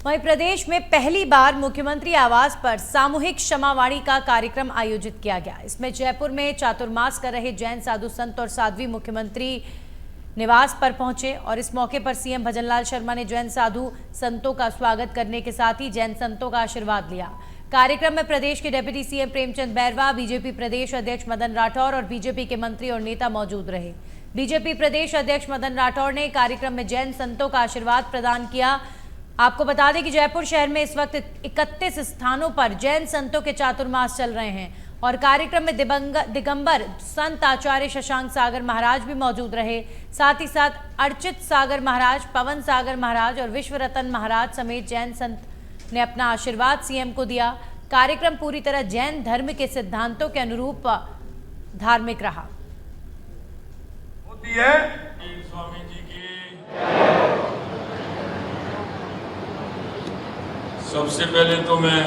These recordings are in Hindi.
वहीं प्रदेश में पहली बार मुख्यमंत्री आवास पर सामूहिक क्षमावाणी का कार्यक्रम आयोजित किया गया। इसमें जयपुर में चातुर्मास कर रहे जैन साधु संत और साध्वी मुख्यमंत्री निवास पर पहुंचे और इस मौके पर सीएम भजनलाल शर्मा ने जैन साधु संतों का स्वागत करने के साथ ही जैन संतों का आशीर्वाद लिया। कार्यक्रम में प्रदेश के deputy CM Premchand Bairwa, BJP प्रदेश अध्यक्ष मदन राठौर और बीजेपी के मंत्री और नेता मौजूद रहे। बीजेपी प्रदेश अध्यक्ष मदन राठौर ने कार्यक्रम में जैन संतों का आशीर्वाद प्रदान किया। आपको बता दें कि जयपुर शहर में इस वक्त 31 स्थानों पर जैन संतों के चातुर्मास चल रहे हैं और कार्यक्रम में दिगंबर संत आचार्य शशांक सागर महाराज भी मौजूद रहे। साथ ही साथ अर्चित सागर महाराज, पवन सागर महाराज और विश्व रतन महाराज समेत जैन संत ने अपना आशीर्वाद सीएम को दिया। कार्यक्रम पूरी तरह जैन धर्म के सिद्धांतों के अनुरूप धार्मिक रहा। होती है स्वामी जी की। सबसे पहले तो मैं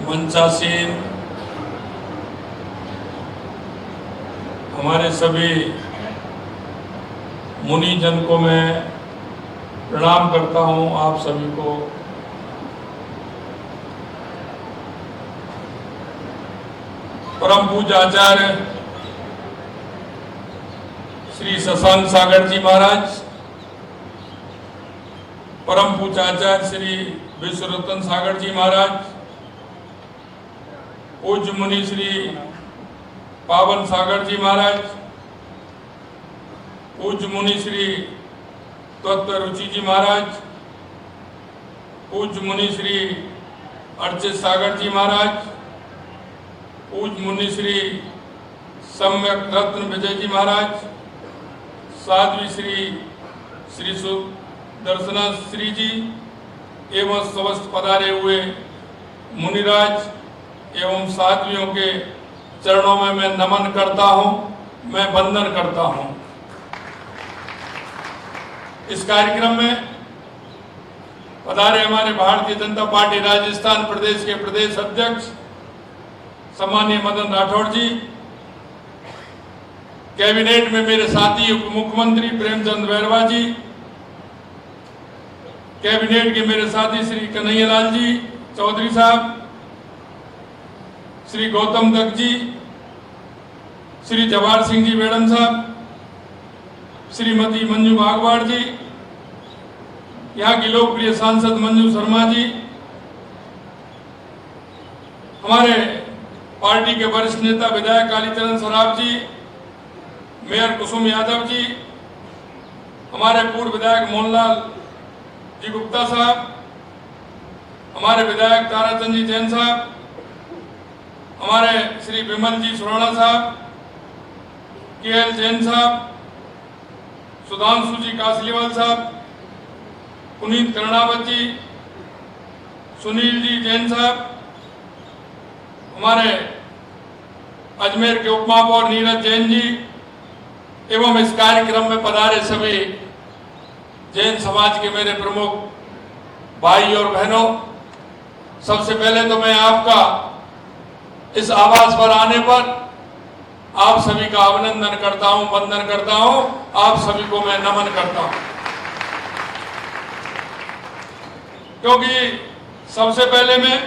मंचासीन हमारे सभी मुनिजन को मैं प्रणाम करता हूं। आप सभी को परम पूज्य आचार्य श्री शशांक सागर जी महाराज, परम पूज्य आचार्य श्री विश्व रतन सागर जी महाराज, पूज्य मुनि श्री पावन सागर जी महाराज, पूज्य मुनि श्री तत्व रुचि जी महाराज, पूज्य मुनि श्री अर्चित सागर जी महाराज, पूज्य मुनि श्री सम्यक रत्न विजय जी महाराज, साध्वी श्री सुदर्शना श्री जी एवं समस्त पधारे हुए मुनिराज एवं साध्वियों के चरणों में मैं नमन करता हूं, मैं वंदन करता हूं। इस कार्यक्रम में पधारे हमारे भारतीय जनता पार्टी राजस्थान प्रदेश के प्रदेश अध्यक्ष सम्माननीय मदन राठौर जी, कैबिनेट में मेरे साथी उप मुख्यमंत्री प्रेमचंद बैरवा जी, कैबिनेट के मेरे साथी श्री कन्हैयालाल जी चौधरी साहब, श्री गौतम दत्त जी, श्री जवाहर सिंह जी मैडम साहब, श्रीमती मंजू भागवाड़ जी, यहाँ की लोकप्रिय सांसद मंजू शर्मा जी, हमारे पार्टी के वरिष्ठ नेता विधायक कालीचरण सराफ जी, मेयर कुसुम यादव जी, हमारे पूर्व विधायक मोहनलाल जी गुप्ता साहब, हमारे विधायक ताराचंद जी जैन साहब, हमारे श्री विमल जी सुराणा साहब, केएल जैन साहब, सुधांशु जी कासलीवाल साहब, पुनीत कर्णावत जी, सुनील जी जैन साहब, हमारे अजमेर के उप महापौर नीरज जैन जी एवं इस कार्यक्रम में पधारे सभी जैन समाज के मेरे प्रमुख भाई और बहनों, सबसे पहले तो मैं आपका इस आवास पर आने पर आप सभी का अभिनंदन करता हूं, वंदन करता हूं। आप सभी को मैं नमन करता हूं, क्योंकि सबसे पहले मैं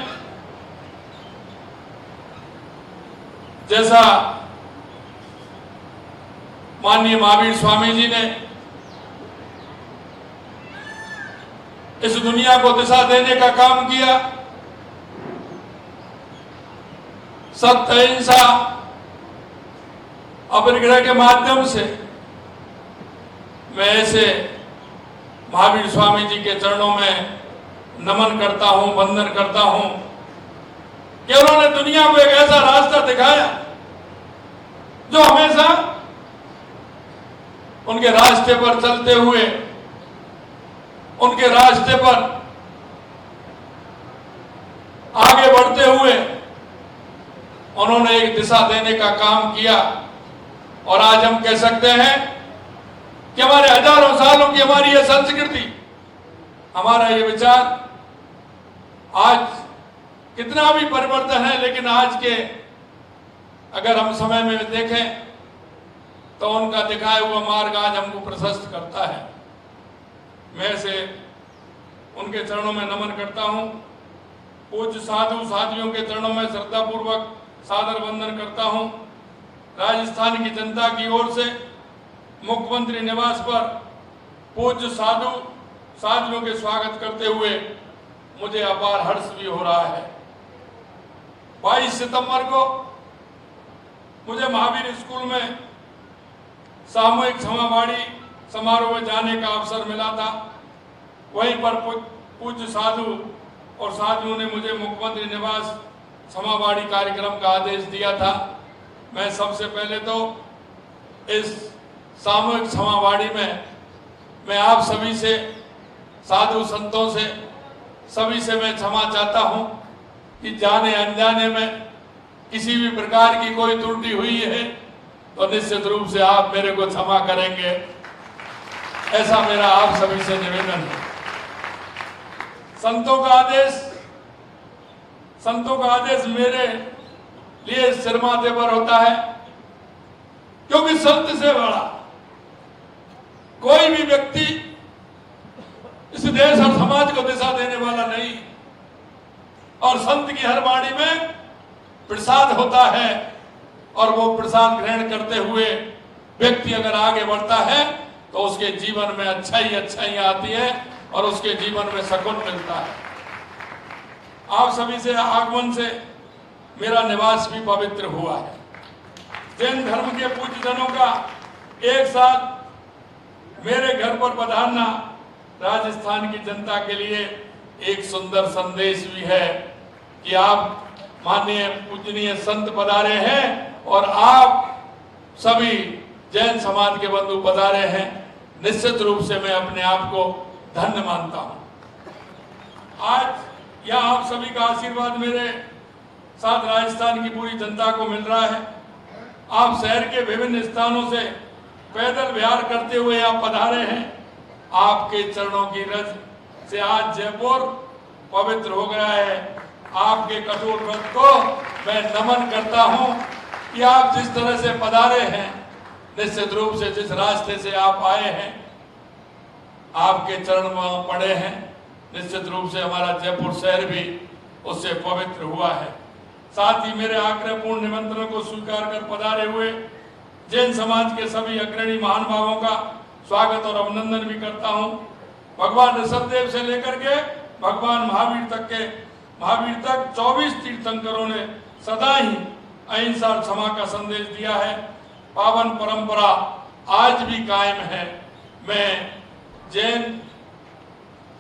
जैसा माननीय महावीर स्वामी जी ने इस दुनिया को दिशा देने का काम किया, सत्य अहिंसा अपरिग्रह के माध्यम से, मैं ऐसे महावीर स्वामी जी के चरणों में नमन करता हूं, वंदन करता हूं कि उन्होंने दुनिया को एक ऐसा रास्ता दिखाया जो हमेशा उनके रास्ते पर चलते हुए, उनके रास्ते पर आगे बढ़ते हुए उन्होंने एक दिशा देने का काम किया। और आज हम कह सकते हैं कि हमारे हजारों सालों की हमारी यह संस्कृति, हमारा ये विचार आज कितना भी परिवर्तन है, लेकिन आज के अगर हम समय में देखें तो उनका दिखाया हुआ मार्ग आज हमको प्रशस्त करता है। मैं से उनके चरणों में नमन करता हूं। पूज्य साधु साधियों के चरणों में श्रद्धापूर्वक सादर वंदन करता हूं। राजस्थान की जनता की ओर से मुख्यमंत्री निवास पर पूज्य साधु साधियों के स्वागत करते हुए मुझे अपार हर्ष भी हो रहा है। 22 सितंबर को मुझे महावीर स्कूल में सामूहिक क्षमावाणी समारोह में जाने का अवसर मिला था। वहीं पर पूज्य साधु और साधियों ने मुझे मुख्यमंत्री निवास क्षमावाणी कार्यक्रम का आदेश दिया था। मैं सबसे पहले तो इस सामूहिक क्षमावाणी में मैं आप सभी से, साधु संतों से, सभी से मैं क्षमा चाहता हूं कि जाने अनजाने में किसी भी प्रकार की कोई त्रुटि हुई है तो निश्चित रूप से आप मेरे को क्षमा करेंगे, ऐसा मेरा आप सभी से निवेदन है। संतों का आदेश मेरे लिए सिर माथे पर होता है, क्योंकि संत से बड़ा कोई भी व्यक्ति इस देश और समाज को दिशा देने वाला नहीं। और संत की हर वाणी में प्रसाद होता है और वो प्रसाद ग्रहण करते हुए व्यक्ति अगर आगे बढ़ता है तो उसके जीवन में अच्छाई आती है और उसके जीवन में सुकून मिलता है। आप सभी से आगमन से मेरा निवास भी पवित्र हुआ है। जैन धर्म के पूज्यजनों का एक साथ मेरे घर पर पधारना राजस्थान की जनता के लिए एक सुंदर संदेश भी है कि आप माननीय पूजनीय संत पधारे हैं और आप सभी जैन समाज के बंधु पधारे हैं। निश्चित रूप से मैं अपने आप को धन्य मानता हूं। आज यह आप सभी का आशीर्वाद मेरे साथ राजस्थान की पूरी जनता को मिल रहा है। आप शहर के विभिन्न स्थानों से पैदल विहार करते हुए आप पधारे हैं। आपके चरणों की रज से आज जयपुर पवित्र हो गया है। आपके कठोर व्रत को मैं नमन करता हूं कि आप जिस तरह से पधारे हैं, निश्चित रूप से जिस रास्ते से आप आए हैं, आपके चरण वहां पड़े हैं, निश्चित रूप से हमारा जयपुर शहर भी उससे पवित्र हुआ है। साथ ही मेरे आग्रहपूर्ण निमंत्रण को स्वीकार कर पधारे हुए जैन समाज के सभी अग्रणी महानुभावों का स्वागत और अभिनंदन भी करता हूं। भगवान ऋषभदेव से लेकर के भगवान महावीर तक 24 तीर्थंकरों ने सदा ही अहिंसा और क्षमा का संदेश दिया है। पावन परंपरा आज भी कायम है। मैं जैन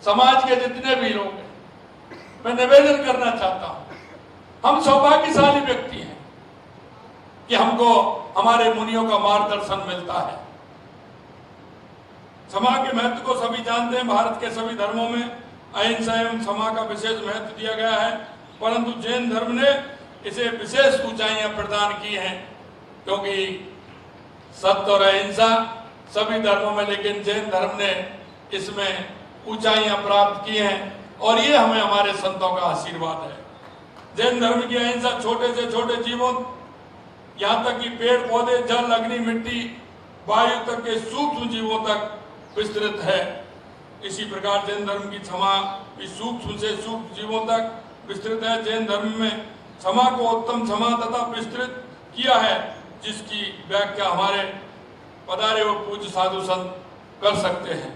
समाज के जितने भी लोग हैं, मैं निवेदन करना चाहता हूं, हम सौभाग्यशाली व्यक्ति हैं कि हमको हमारे मुनियों का मार्गदर्शन मिलता है। क्षमा के महत्व को सभी जानते हैं। भारत के सभी धर्मों में अहिंसा एवं क्षमा का विशेष महत्व दिया गया है, परंतु जैन धर्म ने इसे विशेष ऊंचाइयां प्रदान की हैं, क्योंकि सत्य और अहिंसा सभी धर्मों में, लेकिन जैन धर्म ने इसमें ऊंचाइयां प्राप्त की हैं और ये हमें हमारे संतों का आशीर्वाद है। जैन धर्म की अहिंसा छोटे से छोटे जीवों, यहाँ तक कि पेड़ पौधे, जल, अग्नि, मिट्टी, वायु तक के सूक्ष्म जीवों तक विस्तृत है। इसी प्रकार जैन धर्म की क्षमा भी सूक्ष्म से सूक्ष्म जीवों तक विस्तृत है। जैन धर्म में क्षमा को उत्तम क्षमा तथा विस्तृत किया है, जिसकी व्याख्या हमारे पधारे हुए पूज्य साधु संत कर सकते हैं।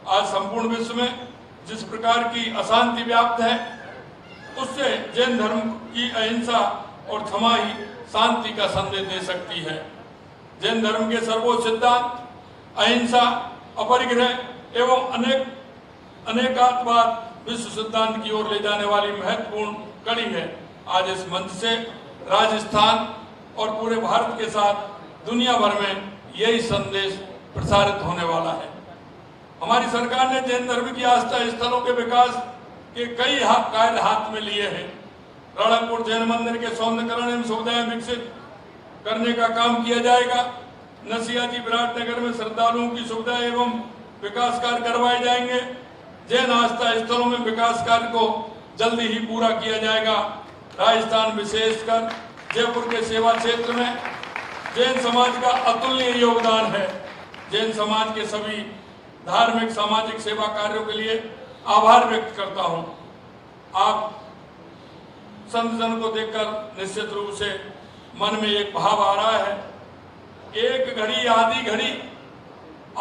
आज संपूर्ण विश्व में जिस प्रकार की अशांति व्याप्त है, उससे जैन धर्म की अहिंसा और क्षमा ही शांति का संदेश दे सकती है। जैन धर्म के सर्वोच्च सिद्धांत अहिंसा, अपरिग्रह एवं अनेकात्मवाद विश्व सिद्धांत की ओर ले जाने वाली महत्वपूर्ण कड़ी है। आज इस मंच से राजस्थान और पूरे भारत के साथ दुनिया भर में यही संदेश प्रसारित होने वाला है। हमारी सरकार ने जैन धर्म की आस्था स्थलों के विकास के कई कार्य हाथ में लिए हैं। रणकपुर जैन मंदिर के सौंदर्यकरण एवं सुविधाएं विकसित करने का काम किया जाएगा। नसियाजी विराटनगर में श्रद्धालुओं की सुविधा एवं विकास कार्य करवाए जाएंगे। जैन आस्था स्थलों में विकास कार्य को जल्दी ही पूरा किया जाएगा। राजस्थान विशेषकर जयपुर के सेवा क्षेत्र में जैन समाज का अतुलनीय योगदान है। जैन समाज के सभी धार्मिक सामाजिक सेवा कार्यों के लिए आभार व्यक्त करता हूं। आप संत जन को देखकर निश्चित रूप से मन में एक भाव आ रहा है, एक घड़ी आदि घड़ी,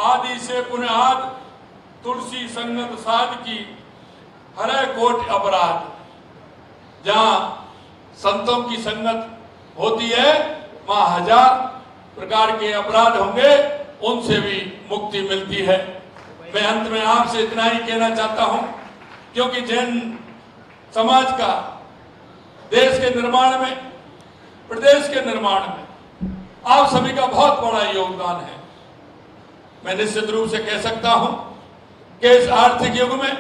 आदि से पुनः आद, तुलसी संगत साध की हरे कोट अपराध। जहां संतों की संगत होती है वहां हजार प्रकार के अपराध होंगे, उनसे भी मुक्ति मिलती है। मैं अंत में आपसे इतना ही कहना चाहता हूं, क्योंकि जैन समाज का देश के निर्माण में, प्रदेश के निर्माण में आप सभी का बहुत बड़ा योगदान है। मैं निश्चित रूप से कह सकता हूं कि इस आर्थिक युग में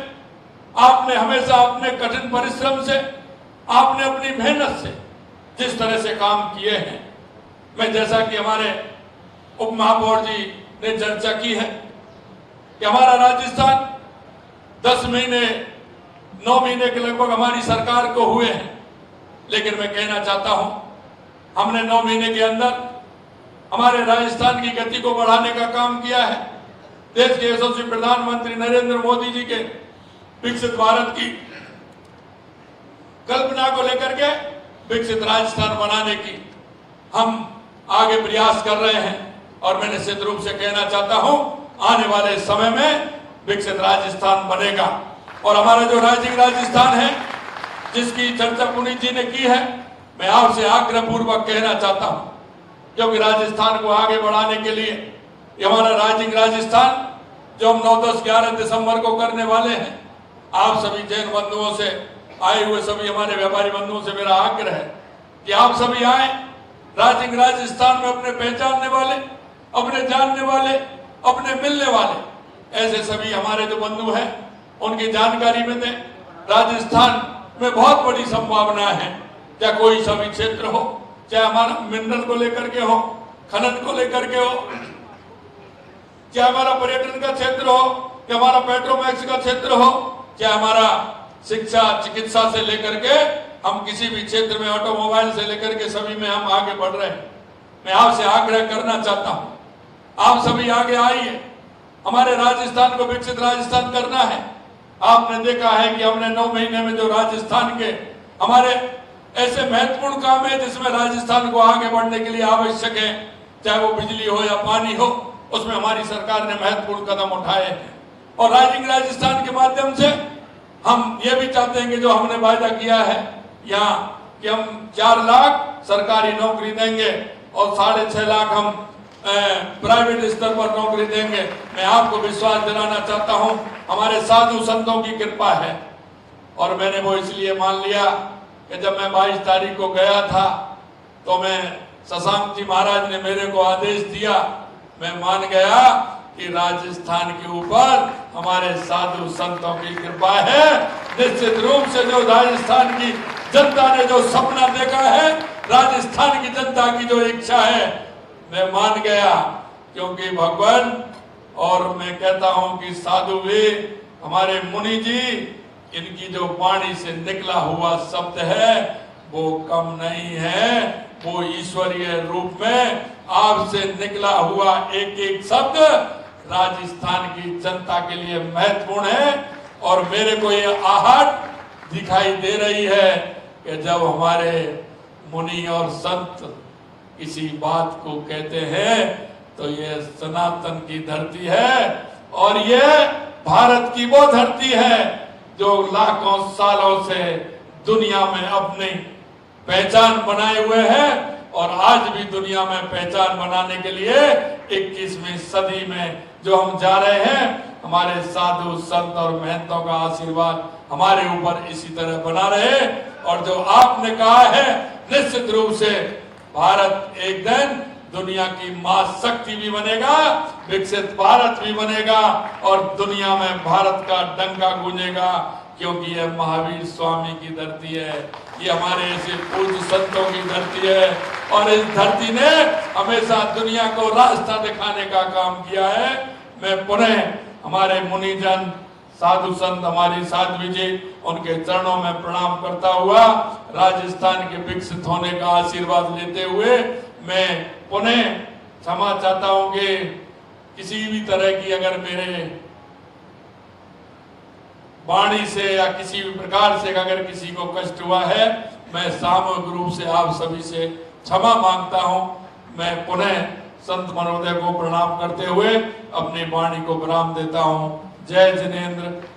आपने हमेशा अपने कठिन परिश्रम से, आपने अपनी मेहनत से जिस तरह से काम किए हैं, मैं जैसा कि हमारे उप महापौर जी ने चर्चा की है कि हमारा राजस्थान 10 महीने 9 महीने के लगभग हमारी सरकार को हुए हैं, लेकिन मैं कहना चाहता हूं हमने 9 महीने के अंदर हमारे राजस्थान की गति को बढ़ाने का काम किया है। देश के यशस्वी प्रधानमंत्री नरेंद्र मोदी जी के विकसित भारत की कल्पना को लेकर के विकसित राजस्थान बनाने की हम आगे प्रयास कर रहे हैं, और मैं निश्चित रूप से कहना चाहता हूं आने वाले समय में विकसित राजस्थान बनेगा। और हमारा जो राइजिंग राजस्थान है, जिसकी चर्चा पुनीत जी ने की है, मैं आपसे आग्रह पूर्वक कहना चाहता हूं, क्योंकि राजस्थान को आगे बढ़ाने के लिए ये हमारा राइजिंग राजस्थान जो हम 9, 10, 11 दिसंबर को करने वाले हैं, आप सभी जैन बंधुओं से, आए हुए सभी हमारे व्यापारी बंधुओं से मेरा आग्रह है कि आप सभी आए, राइजिंग राजस्थान में अपने पहचानने वाले, अपने जानने वाले, अपने मिलने वाले ऐसे सभी हमारे जो बंधु हैं उनकी जानकारी में दें। राजस्थान में बहुत बड़ी संभावना है, क्या कोई सभी क्षेत्र हो, चाहे हमारा मिनरल को लेकर के हो, खनन को लेकर के हो, चाहे हमारा पर्यटन का क्षेत्र हो, चाहे हमारा पेट्रोमैक्स का क्षेत्र हो, चाहे हमारा शिक्षा चिकित्सा से लेकर के हम किसी भी क्षेत्र में, ऑटोमोबाइल से लेकर के सभी में हम आगे बढ़ रहे हैं। मैं आपसे आग्रह करना चाहता हूं, आप सभी आगे आइए, हमारे राजस्थान को विकसित राजस्थान करना है। आपने देखा है कि हमने 9 महीने में जो राजस्थान के हमारे ऐसे महत्वपूर्ण काम है जिसमें राजस्थान को आगे बढ़ने के लिए आवश्यक है, चाहे वो बिजली हो या पानी हो, उसमें हमारी सरकार ने महत्वपूर्ण कदम उठाए हैं। और राइजिंग राजस्थान के माध्यम से हम ये भी चाहते हैं कि जो हमने वायदा किया है यहाँ कि हम 4 लाख सरकारी नौकरी देंगे और 6.5 लाख हम प्राइवेट स्तर पर नौकरी देंगे। मैं आपको विश्वास दिलाना चाहता हूं, हमारे साधु संतों की कृपा है। और मैंने वो इसलिए मान लिया कि जब मैं 22 तारीख को गया था तो मैं शशांक जी महाराज ने मेरे को आदेश दिया, मैं मान गया कि राजस्थान के ऊपर हमारे साधु संतों की कृपा है। निश्चित रूप से जो राजस्थान की जनता ने जो सपना देखा है, राजस्थान की जनता की जो इच्छा है, मैं मान गया, क्योंकि भगवान, और मैं कहता हूं कि साधु भी, हमारे मुनि जी, इनकी जो वाणी से निकला हुआ शब्द है वो कम नहीं है, वो ईश्वरीय रूप में आपसे निकला हुआ एक एक शब्द राजस्थान की जनता के लिए महत्वपूर्ण है। और मेरे को ये आहट दिखाई दे रही है कि जब हमारे मुनि और संत किसी बात को कहते हैं तो ये सनातन की धरती है, और ये भारत की वो धरती है जो लाखों सालों से दुनिया में अपनी पहचान बनाए हुए है, और आज भी दुनिया में पहचान बनाने के लिए 21वीं सदी में जो हम जा रहे हैं, हमारे साधु संत और महंतों का आशीर्वाद हमारे ऊपर इसी तरह बना रहे। और जो आपने कहा है, निश्चित रूप से भारत एक दिन दुनिया की महाशक्ति भी बनेगा, विकसित भारत भी बनेगा, और दुनिया में भारत का डंका गूंजेगा, क्योंकि यह महावीर स्वामी की धरती है, ये हमारे ऐसे पूज्य संतों की धरती है, और इस धरती ने हमेशा दुनिया को रास्ता दिखाने का काम किया है। मैं पुनः हमारे मुनिजन, साधु संत, हमारी साध्वी जी, उनके चरणों में प्रणाम करता हुआ, राजस्थान के विकसित होने का आशीर्वाद लेते हुए, मैं पुनः क्षमा चाहता हूं कि किसी भी तरह की अगर मेरे वाणी से या किसी भी प्रकार से अगर किसी को कष्ट हुआ है, मैं सामूहिक रूप से आप सभी से क्षमा मांगता हूं। मैं पुनः संत महोदय को प्रणाम करते हुए अपनी वाणी को विराम देता हूं। जय जिनेंद्र।